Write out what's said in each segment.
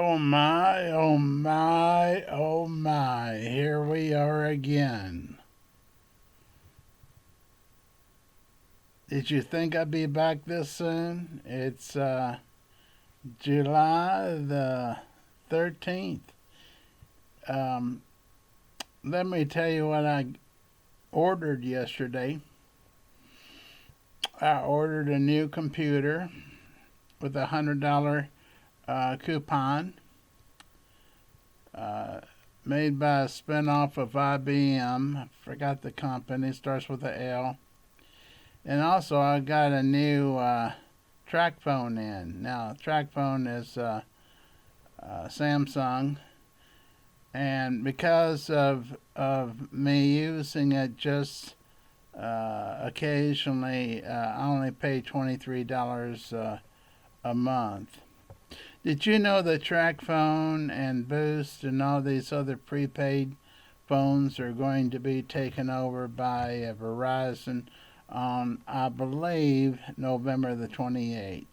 Oh my, oh my, oh my, here we are again. Did you think I'd be back this soon? It's July the 13th. Um, Let me tell you what I ordered yesterday. I ordered a new computer with a $100 coupon uh, made by a spinoff of IBM. I forgot the company, starts with a L. And also, I got a new track phone in. Now, track phone is Samsung, and because of me using it just occasionally, I only pay $23 a month. Did you know that track phone and Boost and all these other prepaid phones are going to be taken over by Verizon on, I believe, November the 28th?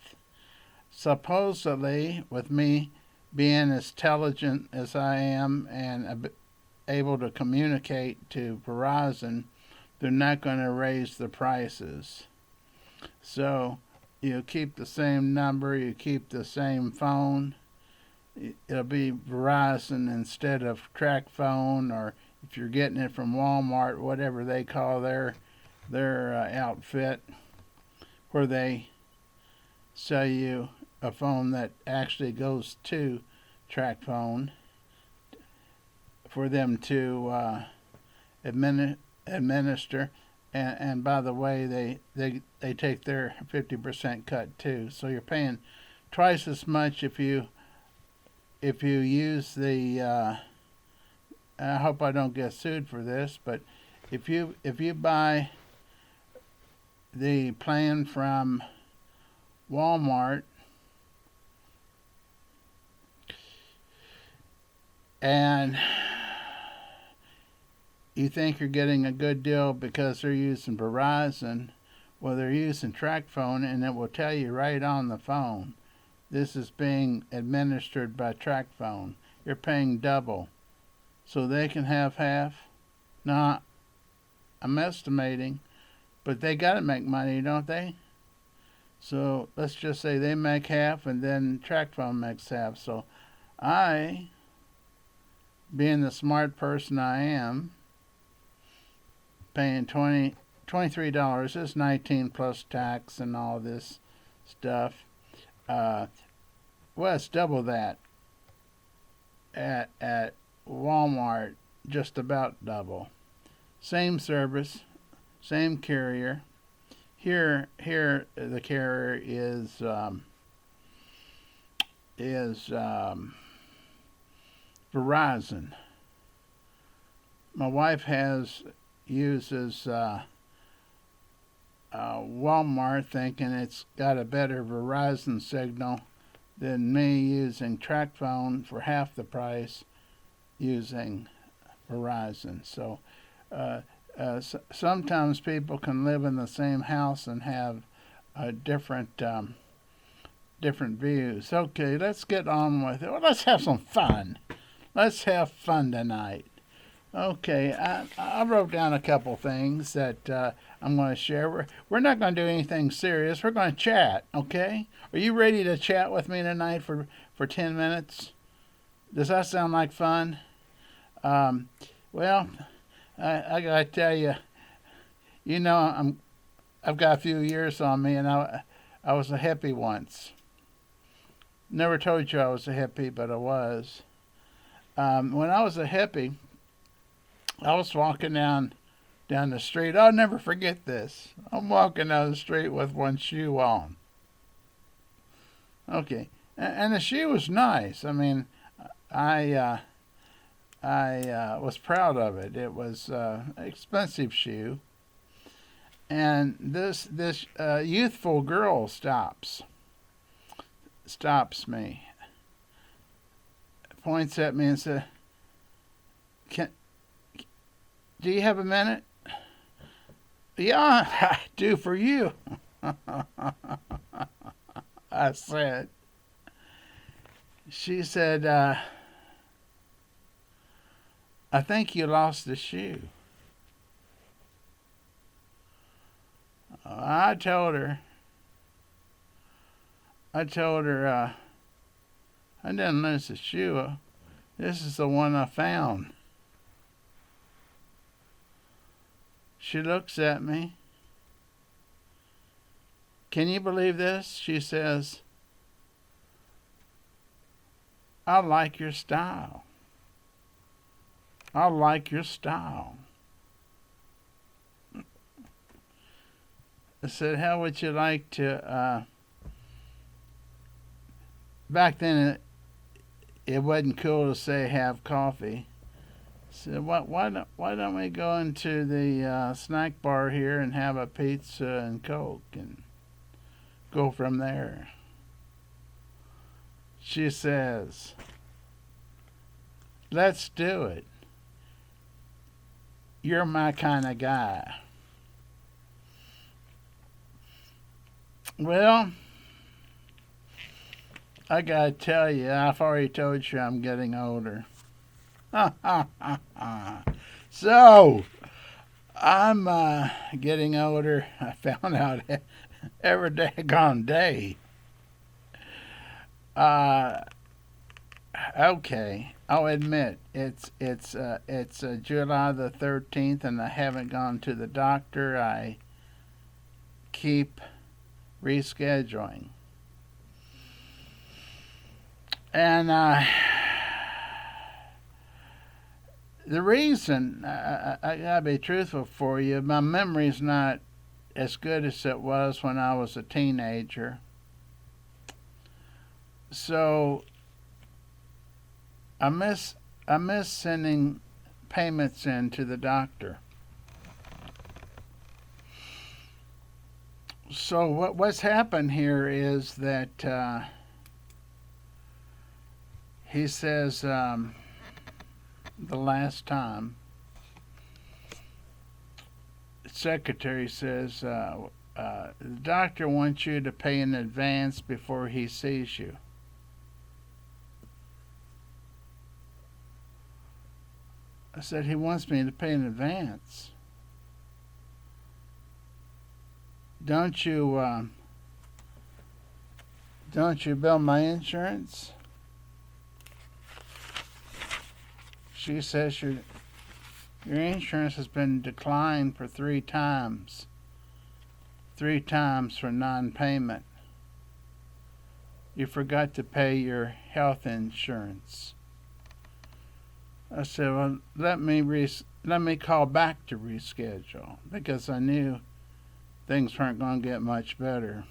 Supposedly, with me being as intelligent as I am and able to communicate to Verizon, they're not going to raise the prices. So you keep the same number, you keep the same phone. It'll be Verizon instead of Track Phone, or if you're getting it from Walmart, whatever they call their outfit, where they sell you a phone that actually goes to Track Phone for them to administer. And by the way, they take their 50% cut too. So you're paying twice as much if you use the. I hope I don't get sued for this, but if you buy the plan from Walmart and you think you're getting a good deal because they're using Verizon, well, they're using Track Phone, and it will tell you right on the phone, this is being administered by Track Phone. You're paying double, so they can have half. Now, I'm estimating, but they got to make money, don't they? So let's just say they make half, and then Track Phone makes half. So I, being the smart person I am, paying $23. It's 19 plus tax and all this stuff. Uh, well, it's double that at Walmart, just about double. Same service, same carrier. Here the carrier is Verizon. My wife uses Walmart, thinking it's got a better Verizon signal than me using Track Phone for half the price using Verizon. So sometimes people can live in the same house and have different views. Okay, let's get on with it. Well, let's have some fun. Let's have fun tonight. Okay, I wrote down a couple things that I'm going to share. We're not going to do anything serious. We're going to chat, okay? Are you ready to chat with me tonight for 10 minutes? Does that sound like fun? Um, well, I got to tell you, I've got a few years on me, and I was a hippie once. Never told you I was a hippie, but I was. When I was a hippie, I was walking down the street. I'll never forget this. I'm walking down the street with one shoe on. Okay, and the shoe was nice. I mean, I was proud of it. It was an expensive shoe, and this youthful girl stops me, points at me and says, "Can do you have a minute?" "Yeah, I do for you," I said. She said, I think you lost the shoe. I told her, I didn't lose the shoe. This is the one I found. She looks at me. Can you believe this? She says, I like your style. I like your style. I said, how would you like to, back then it wasn't cool to say have coffee. I said, why don't we go into the snack bar here and have a pizza and Coke and go from there? She says, let's do it. You're my kind of guy. Well, I gotta tell you, I've already told you I'm getting older. So, I'm getting older. I found out every daggone day. Uh, okay, I'll admit it's July the 13th, and I haven't gone to the doctor. I keep rescheduling, and the reason I gotta be truthful for you, my memory's not as good as it was when I was a teenager. So I miss sending payments in to the doctor. So what's happened here is that he says the last time the secretary says the doctor wants you to pay in advance before he sees you. I said, he wants me to pay in advance. Don't you bill my insurance? She says your insurance has been declined for 3 times. 3 times for non-payment. You forgot to pay your health insurance. I said, well, let me call back to reschedule, because I knew things weren't going to get much better.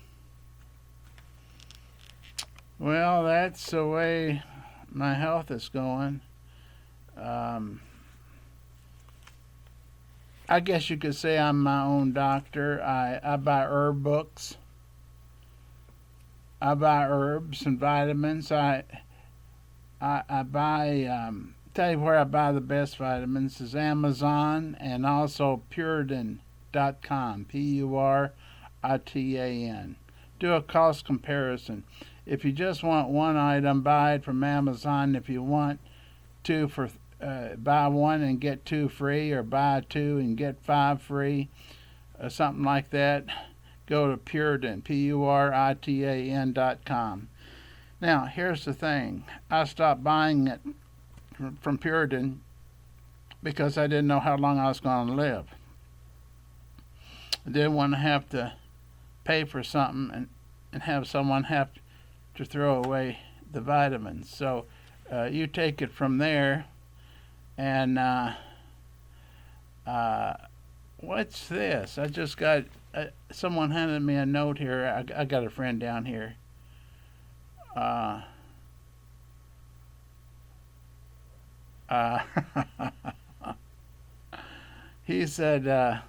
Well, that's the way my health is going. I guess you could say I'm my own doctor. I buy herb books. I buy herbs and vitamins. I buy. Tell you where I buy the best vitamins is Amazon, and also Puritan.com. Puritan. Do a cost comparison. If you just want one item, buy it from Amazon. If you want two for buy one and get two free, or buy two and get five free, something like that, go to Puritan, Puritan.com. Now, here's the thing. I stopped buying it from Puritan because I didn't know how long I was going to live. I didn't want to have to pay for something and have someone have to throw away the vitamins. So you take it from there. And what's this? I just got someone handed me a note here. I got a friend down here. Uh, uh, he said,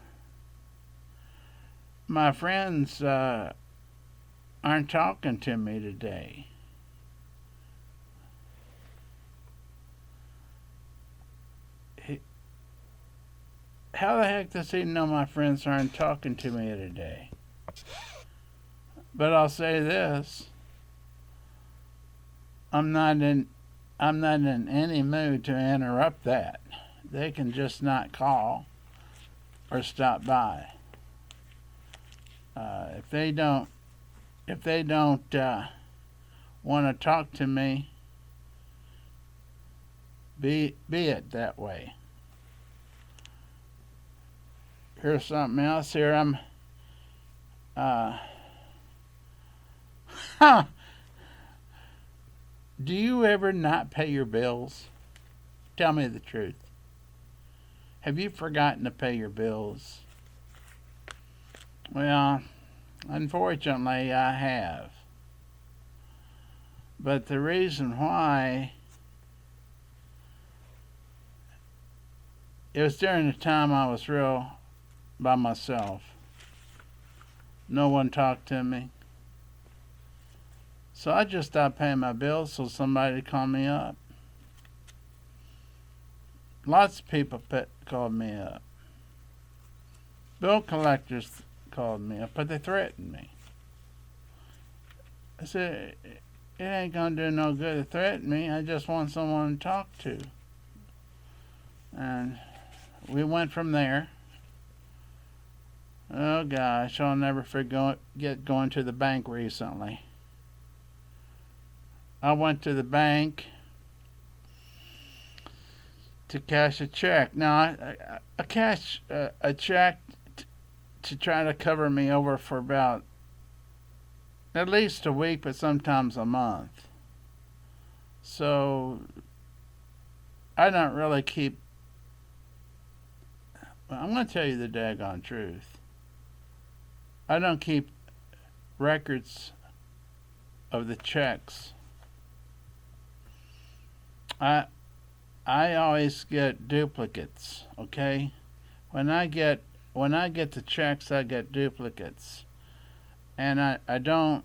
my friends aren't talking to me today. How the heck does he know my friends aren't talking to me today? But I'll say this. I'm not in I'm not in any mood to interrupt that. They can just not call or stop by. If they don't want to talk to me, be it that way. Here's something else. Here I'm. Huh. Do you ever not pay your bills? Tell me the truth. Have you forgotten to pay your bills? Well, unfortunately, I have. But the reason why, it was during the time I was real by myself. No one talked to me. So I just stopped paying my bills so somebody would call me up. Lots of people called me up. Bill collectors called me up, but they threatened me. I said, it ain't gonna do no good to threaten me. I just want someone to talk to. And we went from there. Oh gosh, I'll never forget going to the bank recently. I went to the bank to cash a check. Now, I cashed a check to try to cover me over for about at least a week, but sometimes a month. So I don't really keep. Well, I'm going to tell you the daggone truth. I don't keep records of the checks. I always get duplicates. Okay, when I get the checks, I get duplicates, and I don't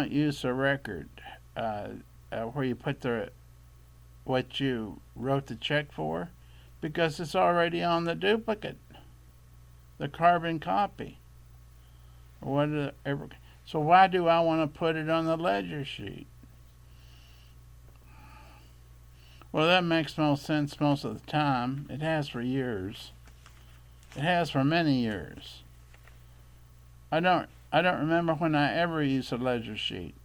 use a record where you put what you wrote the check for, because it's already on the duplicate, the carbon copy, or whatever. So why do I want to put it on the ledger sheet? Well, that makes no sense most of the time. It has for years. It has for many years. I don't remember when I ever used a ledger sheet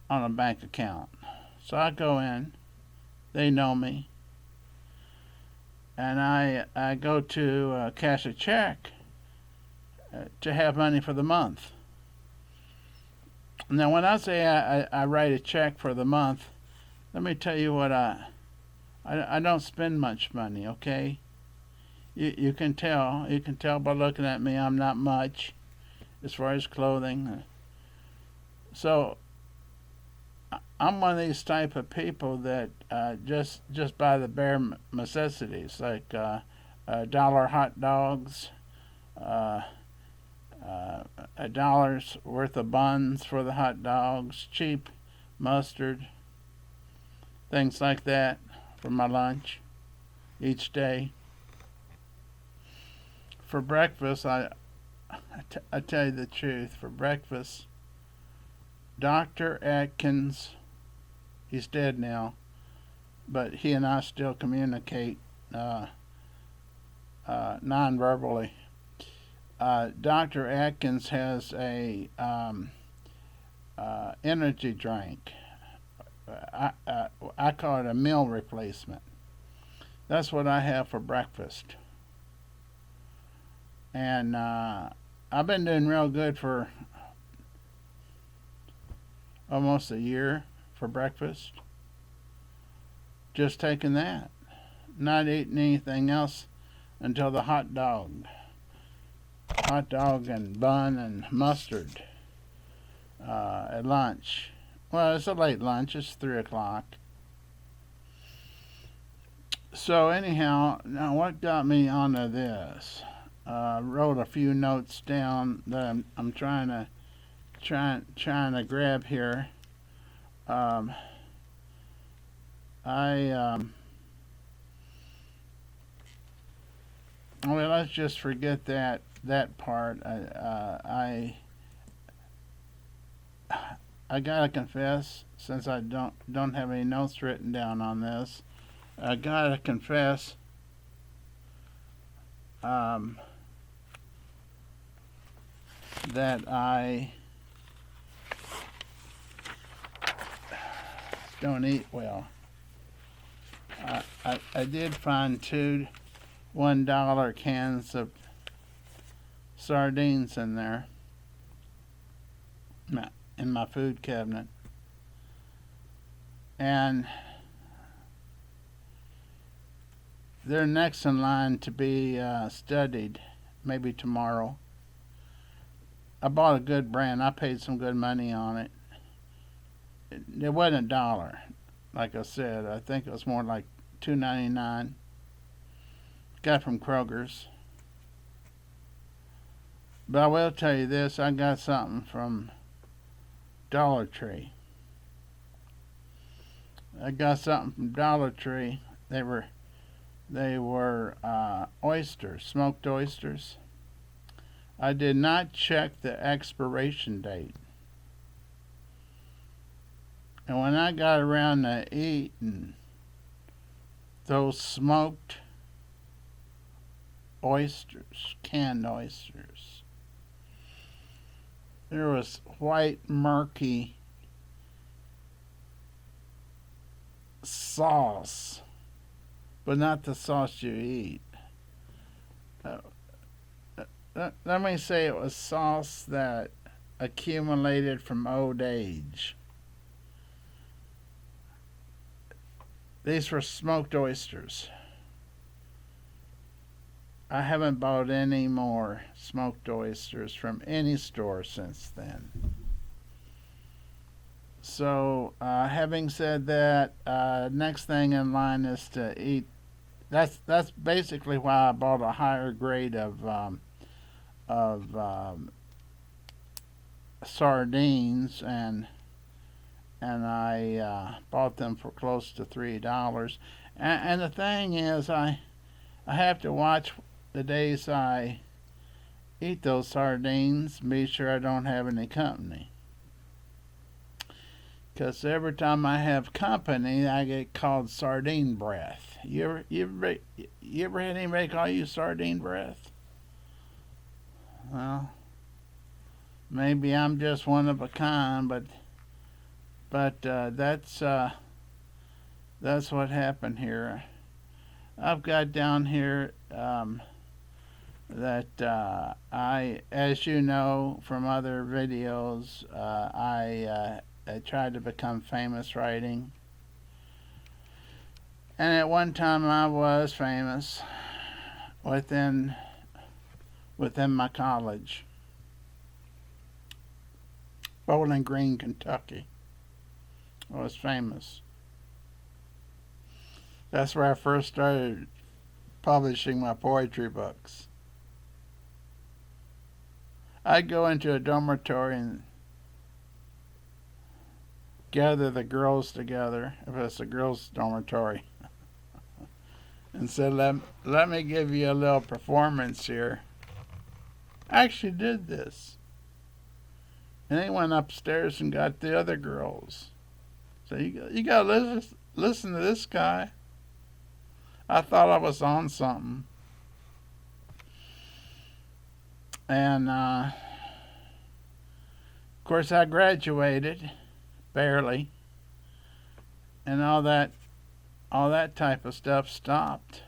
on a bank account. So I go in, they know me, and I go to cash a check to have money for the month. Now, when I say I write a check for the month, let me tell you what I don't spend much money, okay? You can tell by looking at me I'm not much as far as clothing. So I'm one of these type of people that just buy the bare necessities, like $1 hot dogs, $1 worth of buns for the hot dogs, cheap mustard, things like that for my lunch each day. For breakfast, I tell you the truth, for breakfast, Dr. Atkins, he's dead now, but he and I still communicate non-verbally. Dr. Atkins has a energy drink. I call it a meal replacement. That's what I have for breakfast. And I've been doing real good for almost a year for breakfast. Just taking that. Not eating anything else until the hot dog. Hot dog and bun and mustard at lunch. Well, it's a late lunch. It's 3 o'clock. So anyhow, now what got me onto this? Wrote a few notes down that I'm trying to grab here. Well, let's just forget that part. I I gotta confess, since I don't have any notes written down on this, I gotta confess, um, that I don't eat well. I did find two $1 cans of sardines in there, in my food cabinet, and they're next in line to be studied, maybe tomorrow. I bought a good brand. I paid some good money on it. It wasn't $1, like I said. I think it was more like $2.99. Got it from Kroger's. But I will tell you this: I got something from Dollar Tree. I got something from Dollar Tree. They were oysters, smoked oysters. I did not check the expiration date. And when I got around to eating those smoked oysters, canned oysters, there was white, murky sauce, but not the sauce you eat. Let me say it was sauce that accumulated from old age. These were smoked oysters. I haven't bought any more smoked oysters from any store since then. So, having said that, next thing in line is to eat. That's basically why I bought a higher grade of sardines, and I bought them for close to $3. And the thing is, I have to watch the days I eat those sardines, be sure I don't have any company. Because every time I have company, I get called sardine breath. You ever had anybody call you sardine breath? Well, maybe I'm just one of a kind, but that's what happened here. I've got down here that I, as you know from other videos, I tried to become famous writing. And at one time I was famous within my college, Bowling Green, Kentucky. I was famous. That's where I first started publishing my poetry books. I'd go into a dormitory and gather the girls together, if it's a girls' dormitory, and said, let me give you a little performance here. I actually did this. And they went upstairs and got the other girls. So you got to listen to this guy. I thought I was on something. And, of course, I graduated, barely. And all that type of stuff stopped.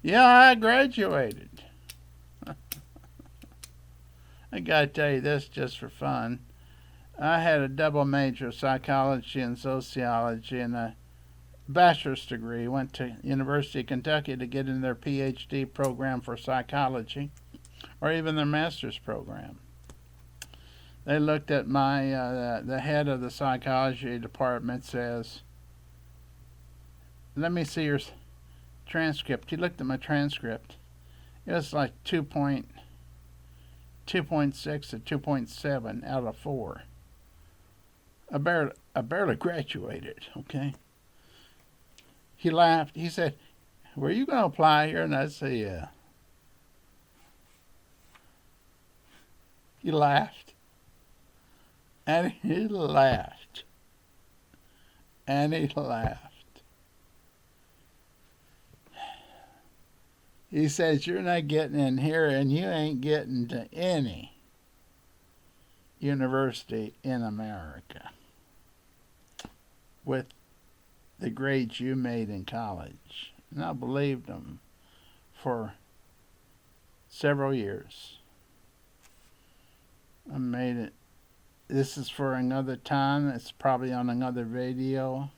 Yeah, I graduated. I gotta tell you this just for fun. I had a double major, psychology and sociology, and a bachelor's degree. Went to University of Kentucky to get in their PhD program for psychology, or even their master's program. They looked at my, the head of the psychology department says, let me see your transcript. He looked at my transcript. It was like 2.6 or 2.7 out of 4. I barely graduated, okay? He laughed. He said, were you going to apply here? And I said, yeah. He laughed. And he laughed. And he laughed. He says, "You're not getting in here, and you ain't getting to any university in America with the grades you made in college." And I believed him for several years. I made it. This is for another time. It's probably on another video.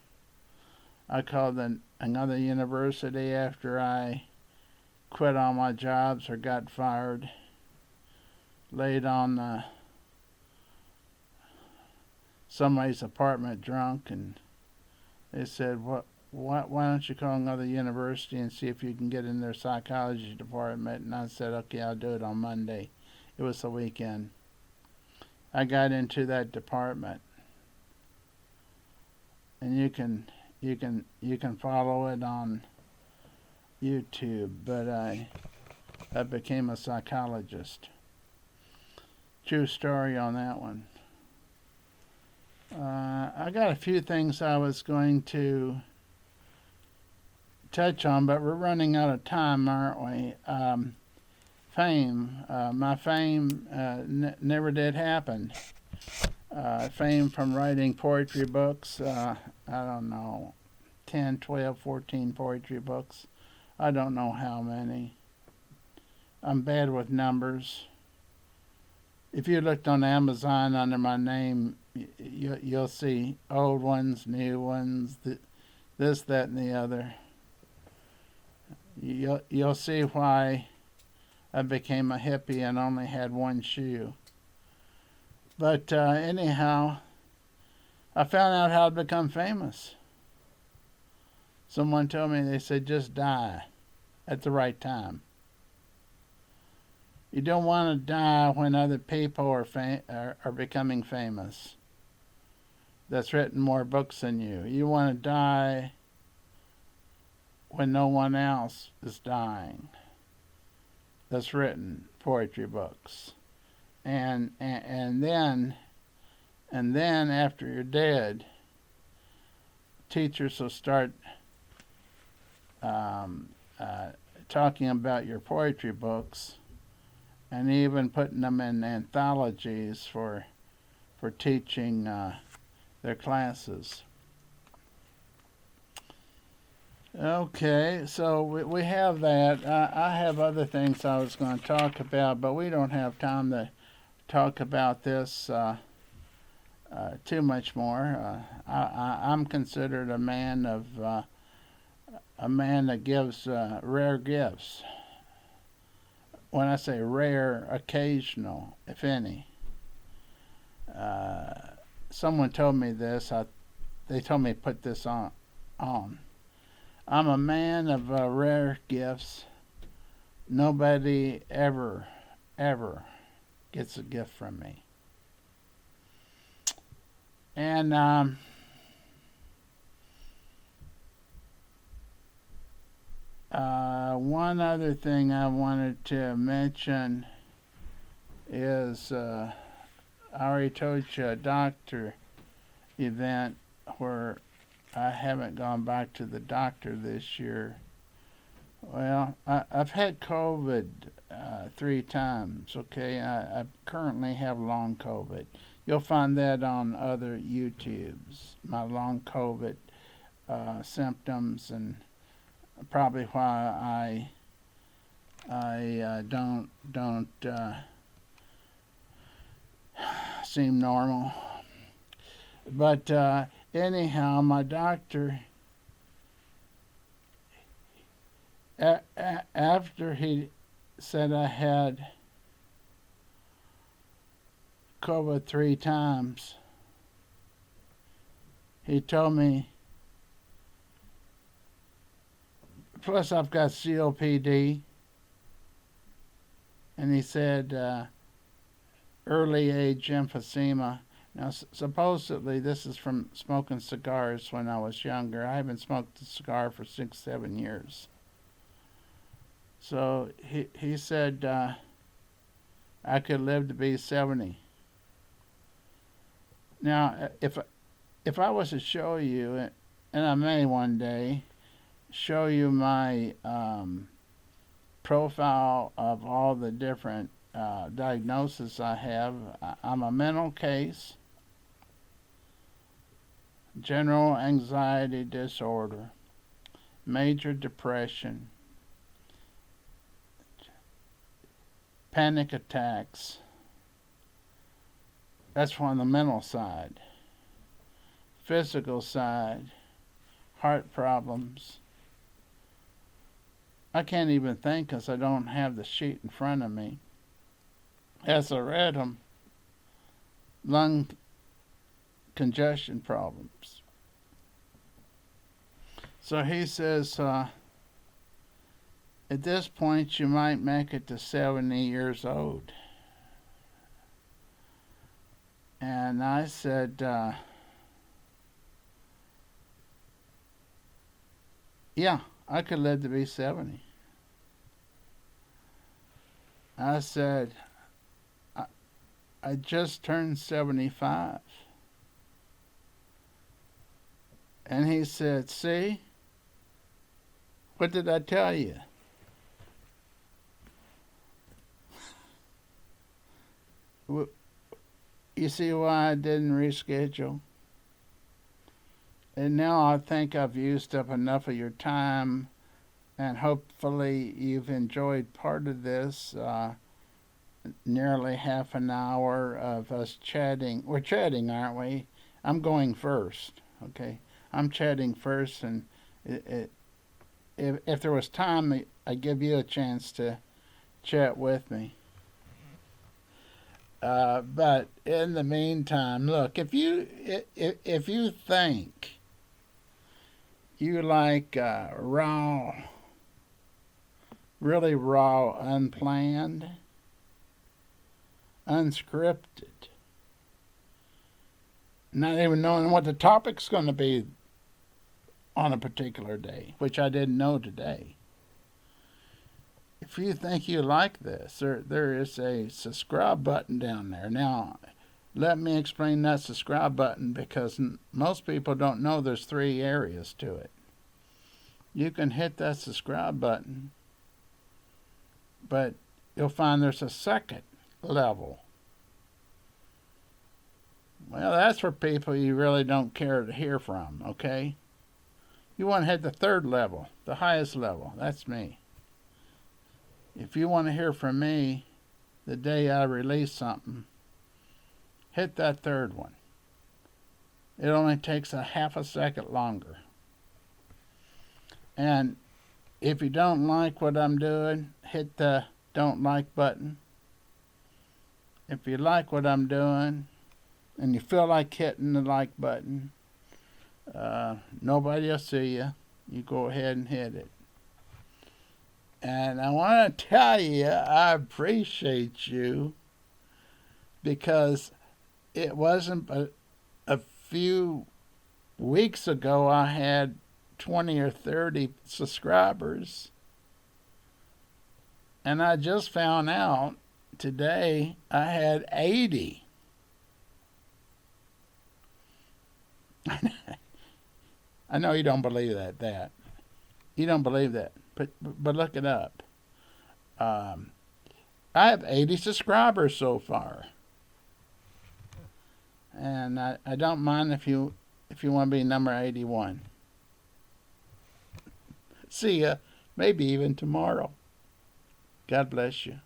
I called another university after I quit all my jobs or got fired. Laid on somebody's apartment drunk, and they said, why don't you call another university and see if you can get in their psychology department? And I said, okay, I'll do it on Monday. It was the weekend. I got into that department, and you can follow it on YouTube. But I became a psychologist. True story on that one. I got a few things I was going to touch on, but we're running out of time, aren't we? Fame. My fame never did happen. Fame from writing poetry books. I don't know, 10, 12, 14 poetry books. I don't know how many. I'm bad with numbers. If you looked on Amazon under my name, you'll see old ones, new ones, this, that, and the other. You'll see why I became a hippie and only had one shoe. But anyhow, I found out how to become famous. Someone told me, they said, just die at the right time. You don't want to die when other people are becoming famous. That's written more books than you. You want to die when no one else is dying. That's written poetry books. And then after you're dead, teachers will start talking about your poetry books, and even putting them in anthologies for teaching their classes. Okay, so we have that. I have other things I was going to talk about, but we don't have time to talk about this too much more. I'm considered a man that gives rare gifts. When I say rare, occasional, if any. Someone told me this. They told me to put this on. I'm a man of rare gifts. Nobody ever gets a gift from me. And one other thing I wanted to mention is I already told you a doctor event where I haven't gone back to the doctor this year. Well, I've had COVID 3 times, okay? I currently have long COVID. You'll find that on other YouTubes, my long COVID symptoms, and probably why I don't seem normal. But anyhow, my doctor, after he said I had COVID 3 times, he told me, plus I've got COPD, and he said early age emphysema. Now, supposedly this is from smoking cigars when I was younger. I haven't smoked a cigar for 6-7 years. So he said I could live to be 70. Now, if I was to show you, and I may one day show you my profile of all the different diagnoses I have. I'm a mental case, general anxiety disorder, major depression, panic attacks. That's on the mental side. Physical side, heart problems. I can't even think because I don't have the sheet in front of me. As I read them, lung congestion problems. So he says, at this point, you might make it to 70 years old. And I said, yeah, I could live to be 70. I said, I just turned 75. And he said, see, what did I tell you? You see why I didn't reschedule? And now I think I've used up enough of your time, and hopefully you've enjoyed part of this. Nearly half an hour of us chatting. We're chatting, aren't we? I'm going first, okay? I'm chatting first, and if there was time, I'd give you a chance to chat with me. But in the meantime, look, if you think you like raw, really raw, unplanned, unscripted, not even knowing what the topic's going to be on a particular day, which I didn't know today. If you think you like this, there is a subscribe button down there. Now, let me explain that subscribe button because most people don't know there's 3 areas to it. You can hit that subscribe button, but you'll find there's a second level. Well, that's for people you really don't care to hear from, okay? You want to hit the 3rd level, the highest level. That's me. If you want to hear from me the day I release something, hit that 3rd one. It only takes a half a second longer. And if you don't like what I'm doing, hit the don't like button. If you like what I'm doing and you feel like hitting the like button, nobody will see you. You go ahead and hit it. And I want to tell you, I appreciate you because it wasn't but a few weeks ago I had 20 or 30 subscribers. And I just found out today I had 80. I know you don't believe that. You don't believe that. But look it up. I have 80 subscribers so far. And I don't mind if you want to be number 81. See ya, maybe even tomorrow. God bless you.